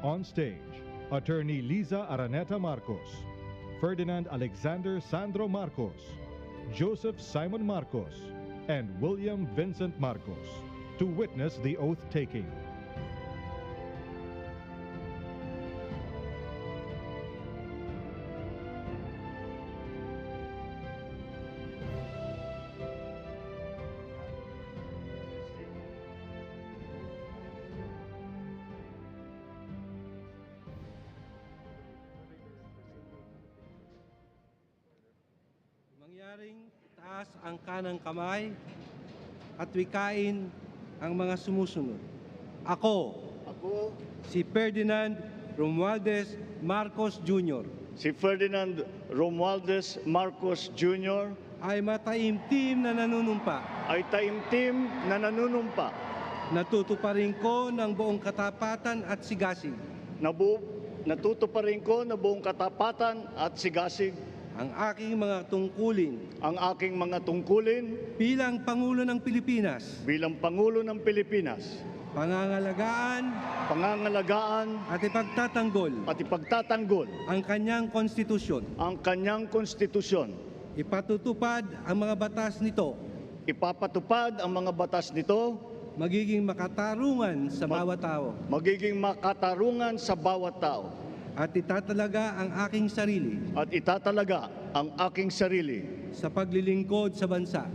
On stage, Attorney Liza Araneta Marcos, Ferdinand Alexander Sandro Marcos, Joseph Simon Marcos, and William Vincent Marcos to witness the oath-taking. Mangyaring taas ang kanang kamay at wikain ang mga sumusunod. Ako, si Ferdinand Rumualdez Marcos Jr. Si Ferdinand Rumualdez Marcos Jr. ay mataimtim na nanunumpa. Natutuparin ko ng buong katapatan at sigasig Natutuparin ko na buong katapatan at sigasig ang aking mga tungkulin bilang Pangulo ng Pilipinas, pangangalagaan at ipagtatanggol ang kanyang konstitusyon, ipatutupad ang mga batas nito, magiging makatarungan sa bawat tao, at itatalaga ang aking sarili sa paglilingkod sa bansa.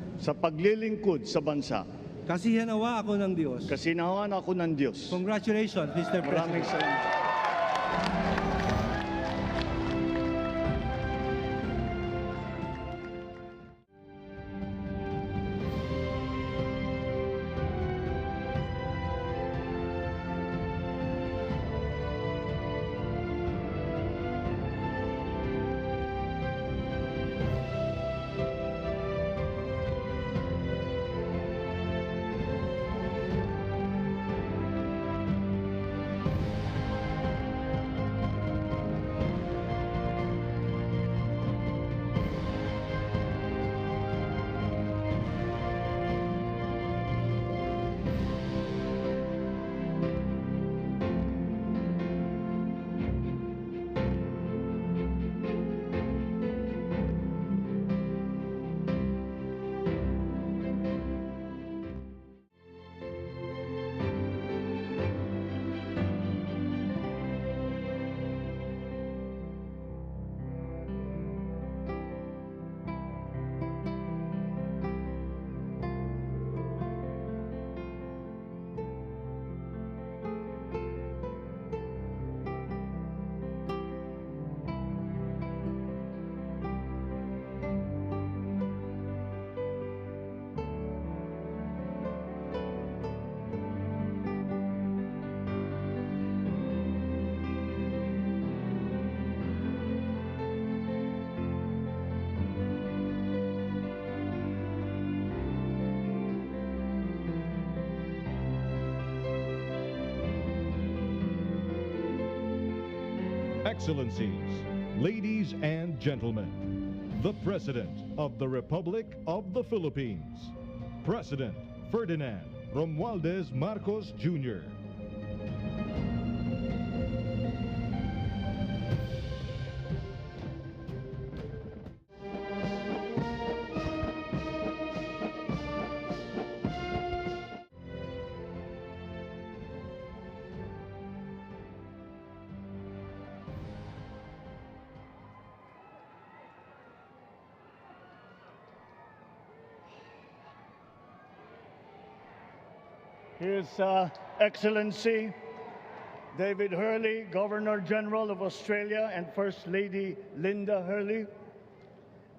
Kasinawa ako ng Diyos. Congratulations, Mr. President. Maraming salamat. Excellencies, ladies and gentlemen, the President of the Republic of the Philippines, President Ferdinand Rumualdez Marcos Jr. His Excellency David Hurley, Governor General of Australia, and First Lady Linda Hurley,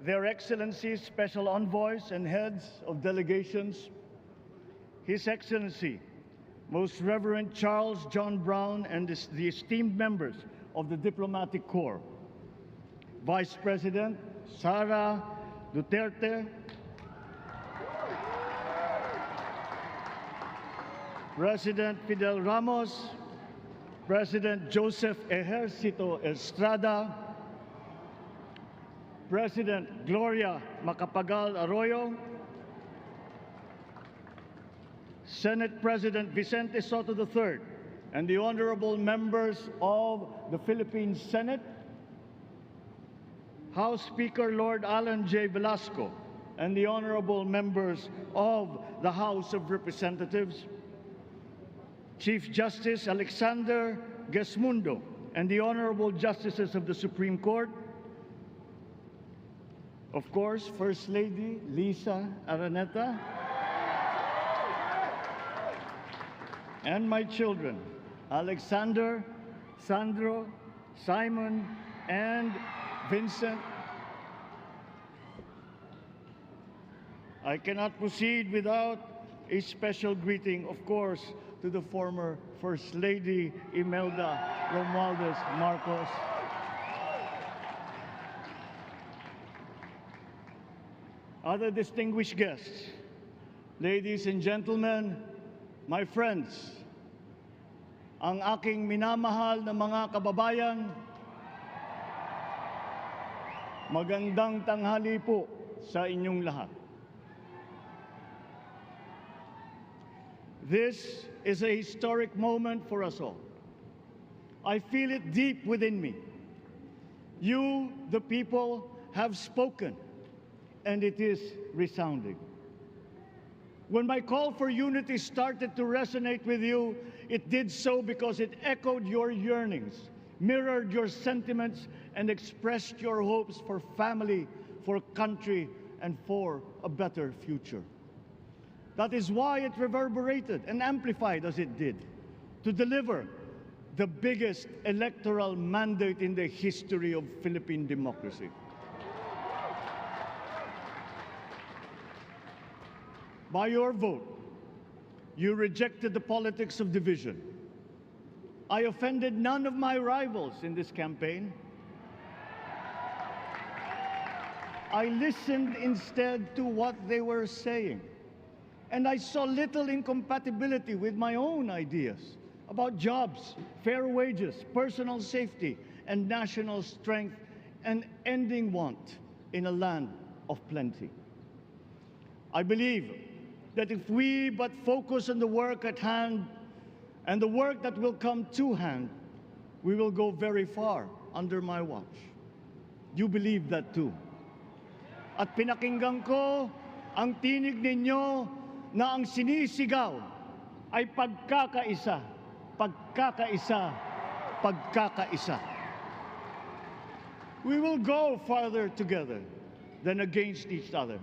Their Excellencies, Special Envoys, and Heads of Delegations, His Excellency, Most Reverend Charles John Brown, and the esteemed members of the Diplomatic Corps, Vice President Sara Duterte, President Fidel Ramos, President Joseph Ejercito Estrada, President Gloria Macapagal Arroyo, Senate President Vicente Soto III, and the honorable members of the Philippine Senate, House Speaker Lord Alan J. Velasco, and the honorable members of the House of Representatives, Chief Justice Alexander Gesmundo, and the honorable justices of the Supreme Court, of course, First Lady Lisa Araneta, and my children, Alexander, Sandro, Simon, and Vincent. I cannot proceed without a special greeting, of course, to the former First Lady Imelda Rumualdez Marcos. Other distinguished guests, ladies and gentlemen, my friends, ang aking minamahal na mga kababayan, magandang tanghali po sa inyong lahat. This is a historic moment for us all. I feel it deep within me. You, the people, have spoken, and it is resounding. When my call for unity started to resonate with you, it did so because it echoed your yearnings, mirrored your sentiments, and expressed your hopes for family, for country, and for a better future. That is why it reverberated and amplified as it did, to deliver the biggest electoral mandate in the history of Philippine democracy. By your vote, you rejected the politics of division. I offended none of my rivals in this campaign. I listened instead to what they were saying. And I saw little incompatibility with my own ideas about jobs, fair wages, personal safety, and national strength, and ending want in a land of plenty. I believe that if we but focus on the work at hand and the work that will come to hand, we will go very far under my watch. You believe that too. At pinakinggan ko ang tinig ninyo na ang sinisigaw ay pagkakaisa, pagkakaisa, pagkakaisa. We will go farther together than against each other,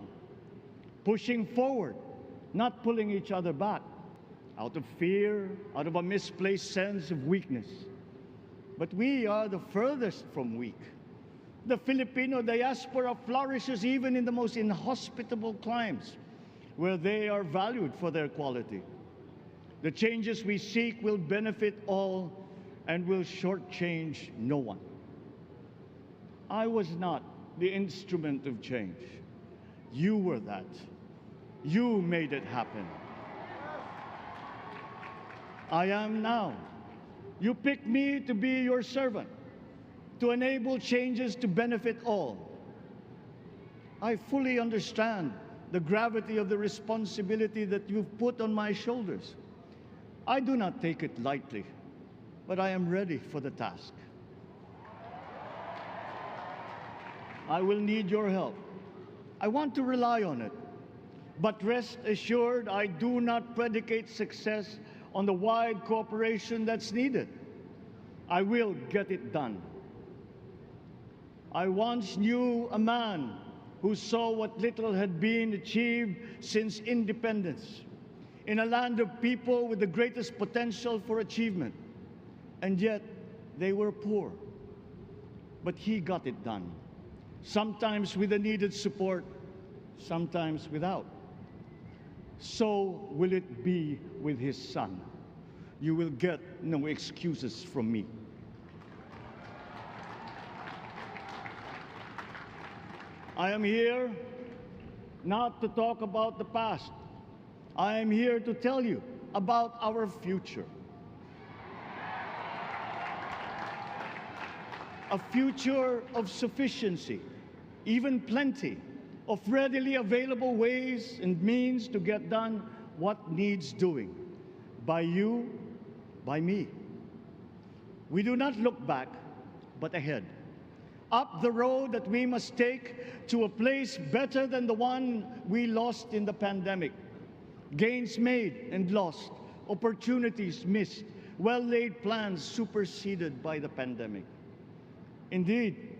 pushing forward, not pulling each other back, out of fear, out of a misplaced sense of weakness. But we are the furthest from weak. The Filipino diaspora flourishes even in the most inhospitable climes, where they are valued for their quality. The changes we seek will benefit all and will shortchange no one. I was not the instrument of change. You were that. You made it happen. I am now. You picked me to be your servant, to enable changes to benefit all. I fully understand the gravity of the responsibility that you've put on my shoulders. I do not take it lightly, but I am ready for the task. I will need your help. I want to rely on it, but rest assured I do not predicate success on the wide cooperation that's needed. I will get it done. I once knew a man who saw what little had been achieved since independence in a land of people with the greatest potential for achievement, and yet they were poor. But he got it done, sometimes with the needed support, sometimes without. So will it be with his son. You will get no excuses from me. I am here not to talk about the past. I am here to tell you about our future. A future of sufficiency, even plenty, of readily available ways and means to get done what needs doing, by you, by me. We do not look back, but ahead, up the road that we must take to a place better than the one we lost in the pandemic. Gains made and lost, opportunities missed, well-laid plans superseded by the pandemic. Indeed,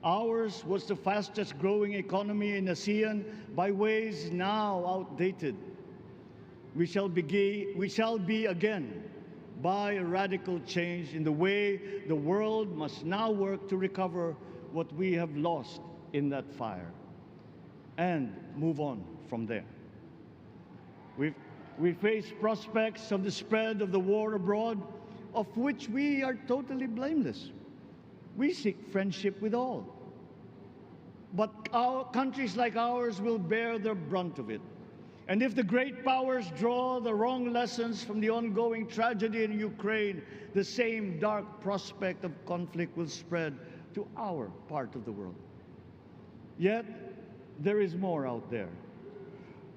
ours was the fastest growing economy in ASEAN by ways now outdated. We shall be again by a radical change in the way the world must now work to recover what we have lost in that fire and move on from there. We face prospects of the spread of the war abroad, of which we are totally blameless. We seek friendship with all. But countries like ours will bear the brunt of it. And if the great powers draw the wrong lessons from the ongoing tragedy in Ukraine, the same dark prospect of conflict will spread to our part of the world. Yet, there is more out there.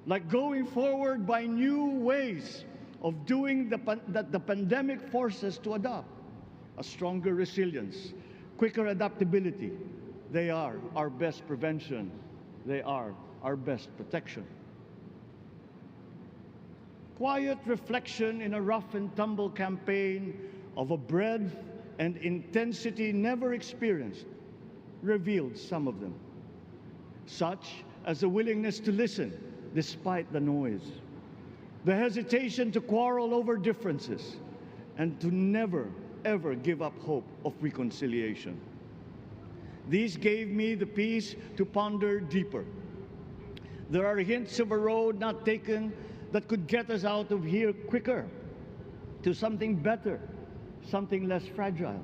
Like going forward by new ways of doing that the pandemic forces to adopt. A stronger resilience, quicker adaptability. They are our best prevention. They are our best protection. Quiet reflection in a rough and tumble campaign of a breadth and intensity never experienced revealed some of them, such as a willingness to listen despite the noise, the hesitation to quarrel over differences, and to never, ever give up hope of reconciliation. These gave me the peace to ponder deeper. There are hints of a road not taken that could get us out of here quicker to something better, something less fragile.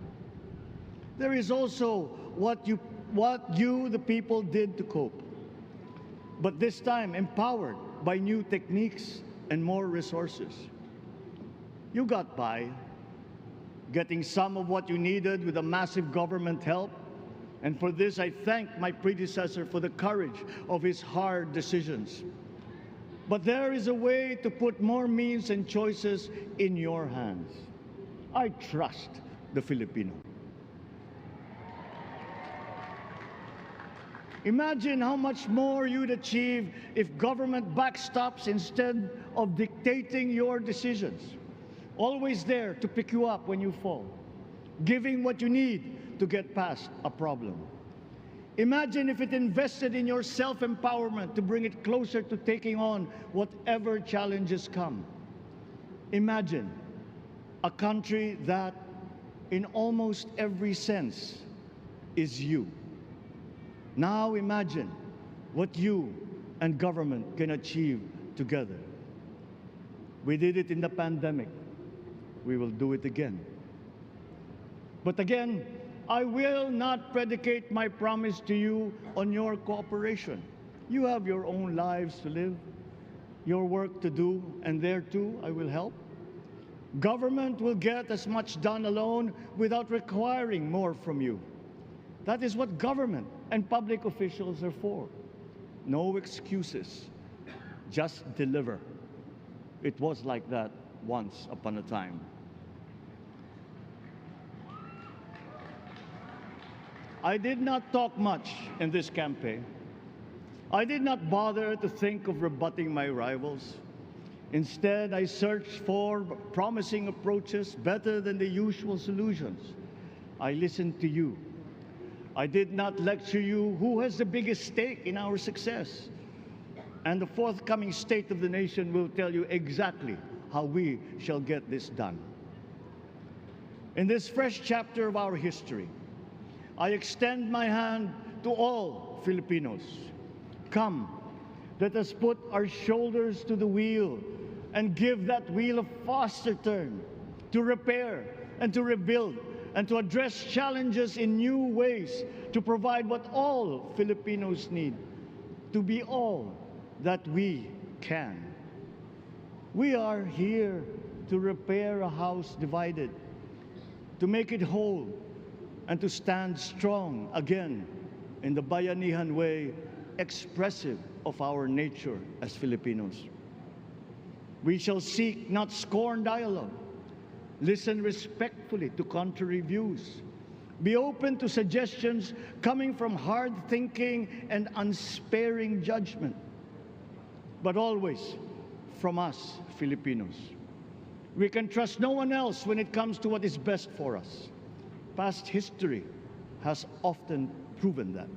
There is also what you, the people, did to cope, but this time empowered by new techniques and more resources. You got by, getting some of what you needed with a massive government help, and for this I thank my predecessor for the courage of his hard decisions. But there is a way to put more means and choices in your hands. I trust the Filipino. Imagine how much more you'd achieve if government backstops instead of dictating your decisions. Always there to pick you up when you fall, giving what you need to get past a problem. Imagine if it invested in your self-empowerment to bring it closer to taking on whatever challenges come. Imagine a country that, in almost every sense, is you. Now imagine what you and government can achieve together. We did it in the pandemic. We will do it again. But again, I will not predicate my promise to you on your cooperation. You have your own lives to live, your work to do, and there too I will help. Government will get as much done alone without requiring more from you. That is what government and public officials are for. No excuses, just deliver. It was like that once upon a time. I did not talk much in this campaign. I did not bother to think of rebutting my rivals. Instead, I searched for promising approaches better than the usual solutions. I listened to you. I did not lecture you who has the biggest stake in our success. And the forthcoming State of the Nation will tell you exactly how we shall get this done. In this fresh chapter of our history, I extend my hand to all Filipinos. Come, let us put our shoulders to the wheel and give that wheel a faster turn to repair and to rebuild and to address challenges in new ways, to provide what all Filipinos need, to be all that we can. We are here to repair a house divided, to make it whole, and to stand strong again in the Bayanihan way, expressive of our nature as Filipinos. We shall seek not scorn dialogue, Listen respectfully to contrary views. Be open to suggestions coming from hard-thinking and unsparing judgment, but always from us, Filipinos. We can trust no one else when it comes to what is best for us. Past history has often proven that.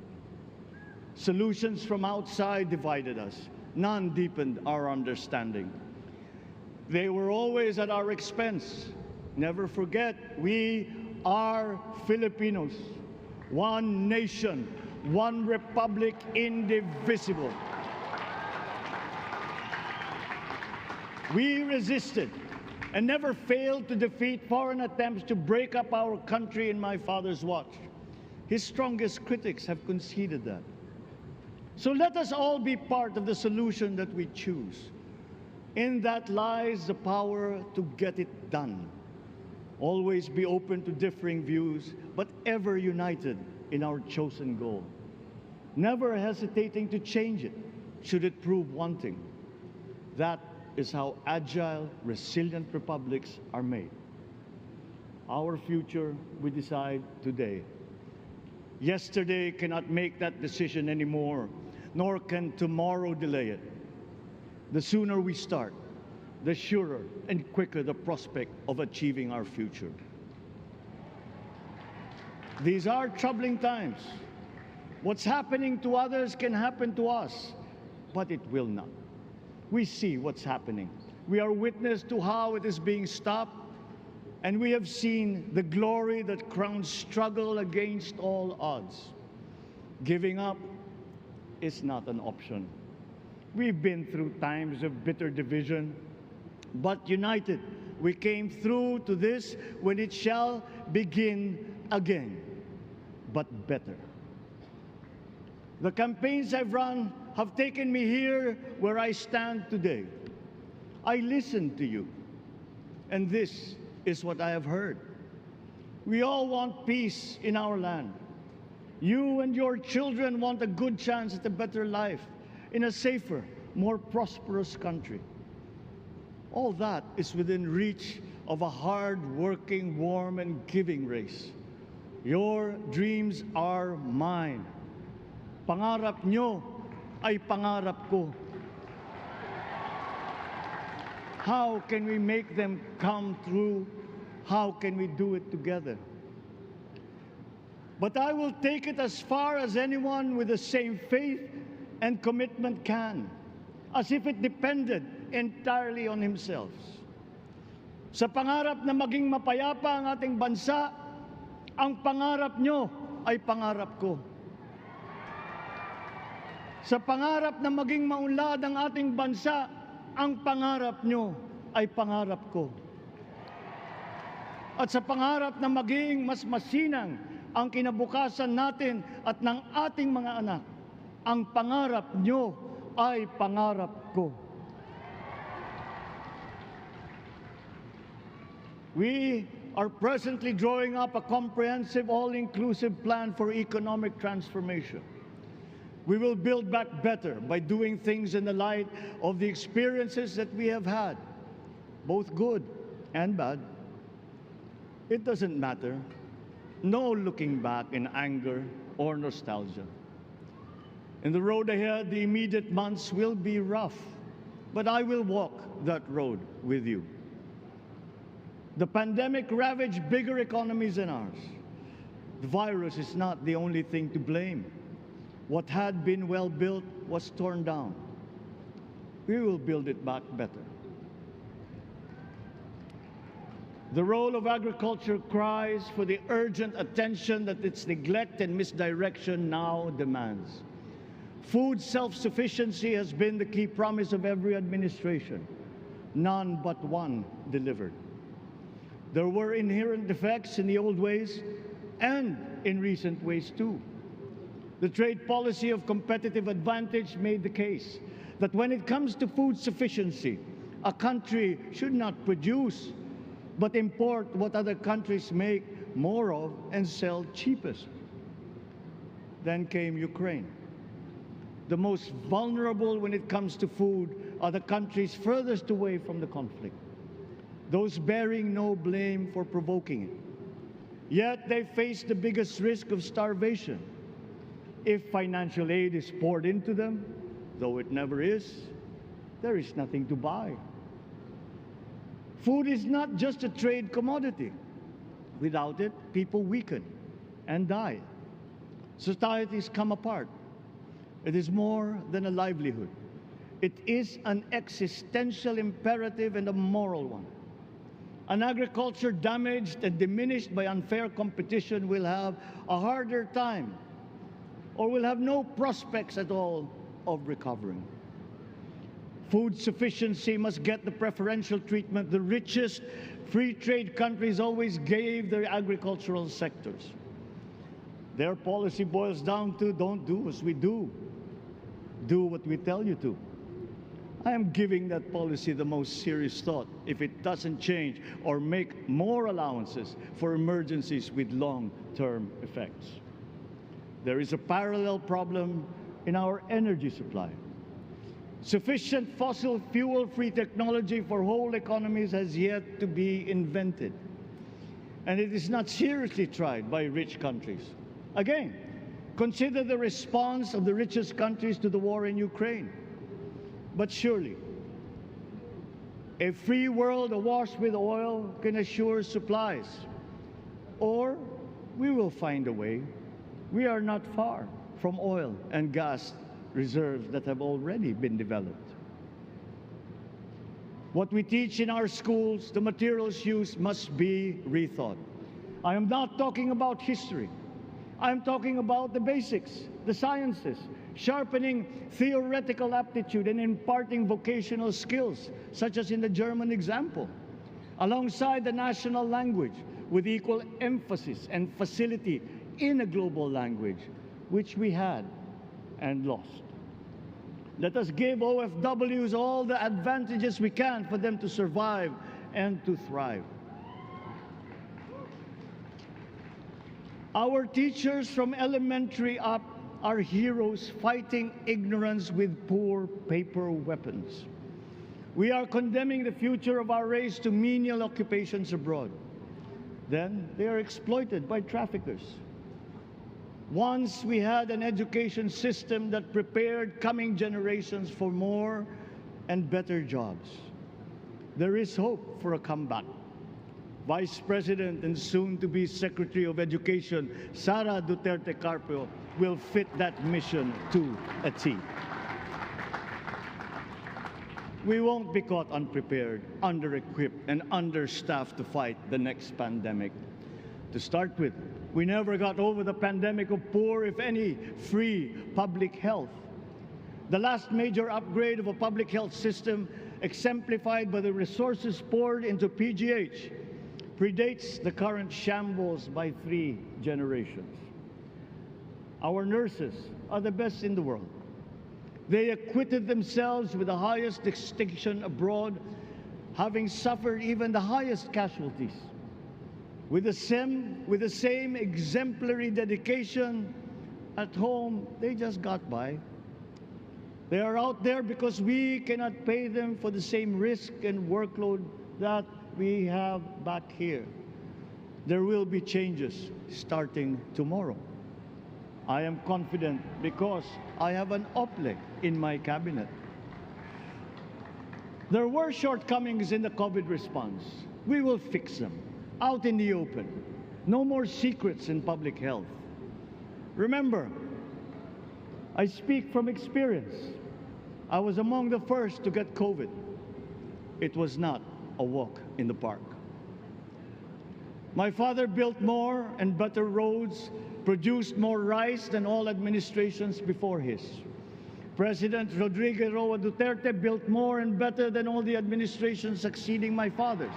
Solutions from outside divided us. None deepened our understanding. They were always at our expense. Never forget, we are Filipinos. One nation, one republic, indivisible. We resisted and never failed to defeat foreign attempts to break up our country in my father's watch. His strongest critics have conceded that. So let us all be part of the solution that we choose. In that lies the power to get it done. Always be open to differing views, but ever united in our chosen goal. Never hesitating to change it, should it prove wanting. That is how agile, resilient republics are made. Our future we decide today. Yesterday cannot make that decision anymore, nor can tomorrow delay it. The sooner we start, the surer and quicker the prospect of achieving our future. These are troubling times. What's happening to others can happen to us, but it will not. We see what's happening. We are witness to how it is being stopped, and we have seen the glory that crowns struggle against all odds. Giving up is not an option. We've been through times of bitter division, but united, we came through to this when it shall begin again, but better. The campaigns I've run have taken me here where I stand today. I listened to you, and this is what I have heard. We all want peace in our land. You and your children want a good chance at a better life in a safer, more prosperous country. All that is within reach of a hard-working, warm, and giving race. Your dreams are mine. Pangarap nyo ay pangarap ko. How can we make them come true? How can we do it together? But I will take it as far as anyone with the same faith and commitment can, as if it depended entirely on himself. Sa pangarap na maging mapayapa ang ating bansa, ang pangarap nyo ay pangarap ko. Sa pangarap na maging maunlad ang ating bansa, ang pangarap nyo ay pangarap ko. At sa pangarap na maging mas masinang ang kinabukasan natin at ng ating mga anak, ang pangarap nyo ay pangarap ko. We are presently drawing up a comprehensive, all-inclusive plan for economic transformation. We will build back better by doing things in the light of the experiences that we have had, both good and bad. It doesn't matter. No looking back in anger or nostalgia. In the road ahead, the immediate months will be rough, but I will walk that road with you. The pandemic ravaged bigger economies than ours. The virus is not the only thing to blame. What had been well built was torn down. We will build it back better. The role of agriculture cries for the urgent attention that its neglect and misdirection now demands. Food self-sufficiency has been the key promise of every administration. None but one delivered. There were inherent defects in the old ways and in recent ways too. The trade policy of competitive advantage made the case that when it comes to food sufficiency, a country should not produce, but import what other countries make more of and sell cheapest. Then came Ukraine. The most vulnerable when it comes to food are the countries furthest away from the conflict. those bearing no blame for provoking it. Yet they face the biggest risk of starvation. If financial aid is poured into them, though it never is, there is nothing to buy. Food is not just a trade commodity. Without it, people weaken and die. Societies come apart. It is more than a livelihood. It is an existential imperative and a moral one. An agriculture damaged and diminished by unfair competition will have a harder time or will have no prospects at all of recovering. Food sufficiency must get the preferential treatment the richest free trade countries always gave their agricultural sectors. Their policy boils down to don't do as we do. Do what we tell you to. I am giving that policy the most serious thought if it doesn't change or make more allowances for emergencies with long-term effects. There is a parallel problem in our energy supply. Sufficient fossil fuel-free technology for whole economies has yet to be invented. And it is not seriously tried by rich countries. Again, consider the response of the richest countries to the war in Ukraine. But surely, a free world awash with oil can assure supplies. Or we will find a way. We are not far from oil and gas reserves that have already been developed. What we teach in our schools, the materials used must be rethought. I am not talking about history. I am talking about the basics, the sciences, sharpening theoretical aptitude and imparting vocational skills, such as in the German example, alongside the national language with equal emphasis and facility in a global language, which we had and lost. Let us give OFWs all the advantages we can for them to survive and to thrive. Our teachers from elementary up are heroes fighting ignorance with poor paper weapons. We are condemning the future of our race to menial occupations abroad. Then they are exploited by traffickers. Once we had an education system that prepared coming generations for more and better jobs. There is hope for a comeback. Vice President and soon-to-be Secretary of Education, Sara Duterte Carpio, will fit that mission to a T. We won't be caught unprepared, under-equipped, and understaffed to fight the next pandemic. To start with, we never got over the pandemic of poor, if any, free public health. The last major upgrade of a public health system, exemplified by the resources poured into PGH, predates the current shambles by 3 generations. Our nurses are the best in the world. They acquitted themselves with the highest distinction abroad, having suffered even the highest casualties. With the same exemplary dedication, at home, they just got by. They are out there because we cannot pay them for the same risk and workload that we have back here. There will be changes starting tomorrow. I am confident because I have an OPLE in my cabinet. There were shortcomings in the COVID response. We will fix them out in the open. No more secrets in public health. Remember, I speak from experience. I was among the first to get COVID. It was not a walk in the park. My father built more and better roads, produced more rice than all administrations before his. President Rodrigo Roa Duterte built more and better than all the administrations succeeding my father's.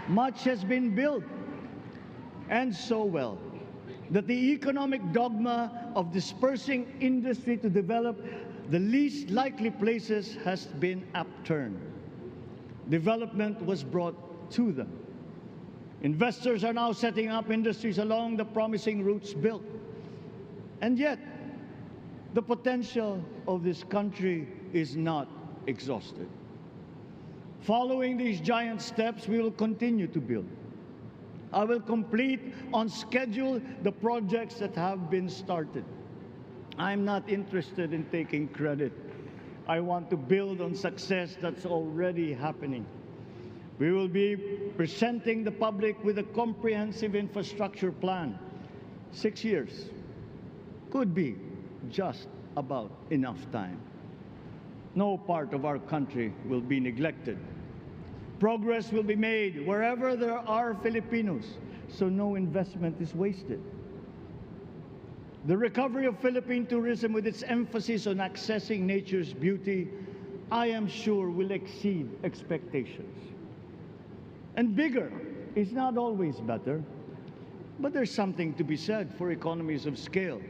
Much has been built, and so well, that the economic dogma of dispersing industry to develop the least likely places has been upturned. Development was brought to them. Investors are now setting up industries along the promising routes built. And yet, the potential of this country is not exhausted. Following these giant steps, we will continue to build. I will complete on schedule the projects that have been started. I'm not interested in taking credit. I want to build on success that's already happening. We will be presenting the public with a comprehensive infrastructure plan. 6 years could be just about enough time. No part of our country will be neglected. Progress will be made wherever there are Filipinos, so no investment is wasted. The recovery of Philippine tourism, with its emphasis on accessing nature's beauty, I am sure will exceed expectations. And bigger is not always better, but there's something to be said for economies of scale.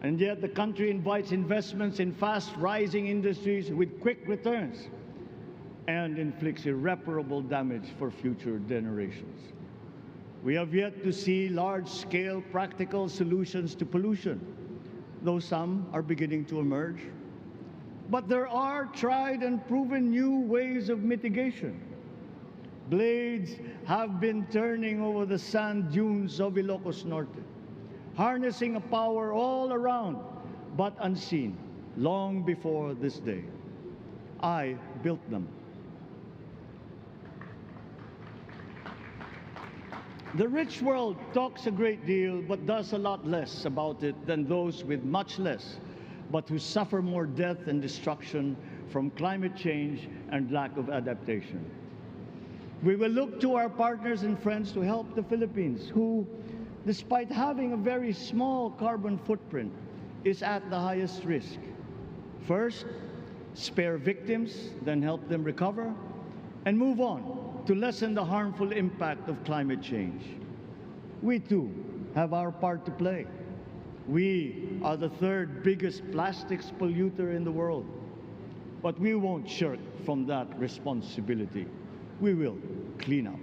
And yet the country invites investments in fast-rising industries with quick returns and inflicts irreparable damage for future generations. We have yet to see large-scale practical solutions to pollution, though some are beginning to emerge. But there are tried and proven new ways of mitigation. Blades have been turning over the sand dunes of Ilocos Norte, harnessing a power all around, but unseen, long before this day. I built them. The rich world talks a great deal, but does a lot less about it than those with much less, but who suffer more death and destruction from climate change and lack of adaptation. We will look to our partners and friends to help the Philippines, who, despite having a very small carbon footprint, is at the highest risk. First, spare victims, then help them recover, and move on to lessen the harmful impact of climate change. We too have our part to play. We are the third biggest plastics polluter in the world, but we won't shirk from that responsibility. We will clean up.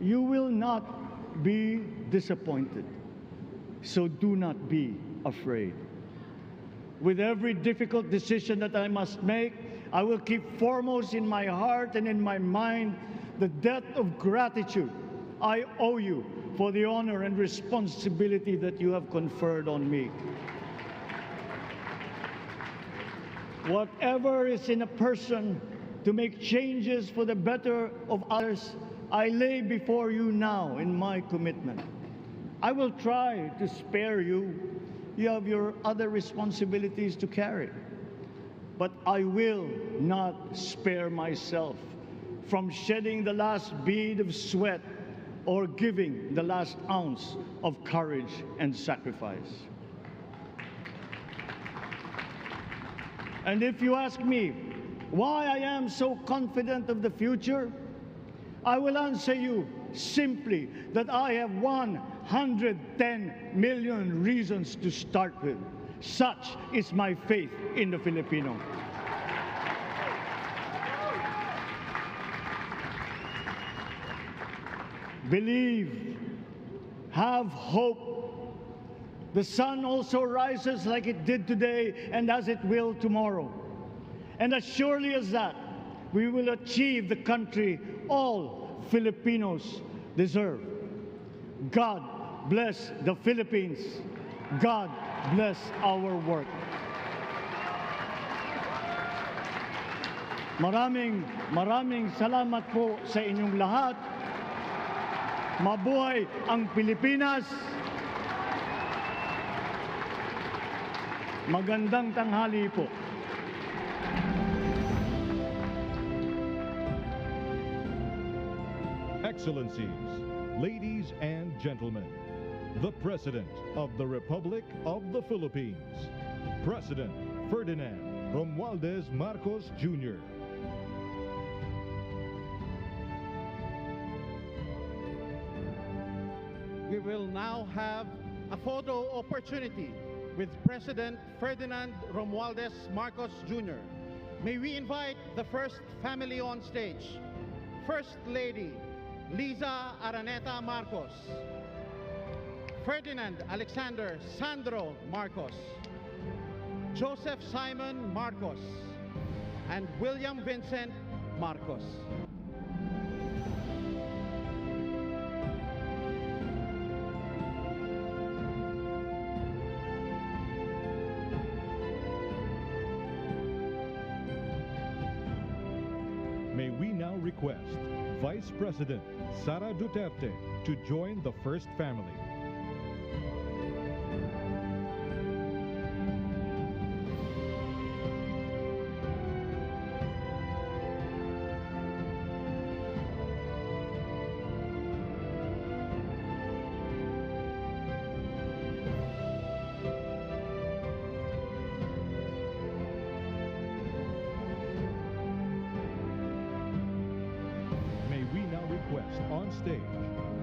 You will not be disappointed, so do not be afraid. With every difficult decision that I must make, I will keep foremost in my heart and in my mind the debt of gratitude I owe you for the honor and responsibility that you have conferred on me. Whatever is in a person to make changes for the better of others, I lay before you now in my commitment. I will try to spare you. You have your other responsibilities to carry. But I will not spare myself from shedding the last bead of sweat or giving the last ounce of courage and sacrifice. And if you ask me why I am so confident of the future, I will answer you simply that I have 110 million reasons to start with. Such is my faith in the Filipino. Believe, have hope. The sun also rises like it did today and as it will tomorrow. And as surely as that, we will achieve the country all Filipinos deserve. God bless the Philippines. God bless our work. Maraming salamat po sa inyong lahat. Mabuhay ang Pilipinas. Magandang tanghali po. Excellencies, ladies and gentlemen, the President of the Republic of the Philippines, President Ferdinand Rumualdez Marcos Jr. We will now have a photo opportunity with President Ferdinand Rumualdez Marcos Jr. May we invite the first family on stage, First Lady Liza Araneta Marcos, Ferdinand Alexander Sandro Marcos, Joseph Simon Marcos, and William Vincent Marcos. May we now request Vice President Sara Duterte to join the First Family. Request on stage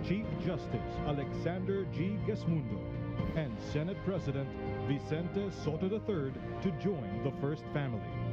Chief Justice Alexander G. Gesmundo and Senate President Vicente Soto III to join the First Family.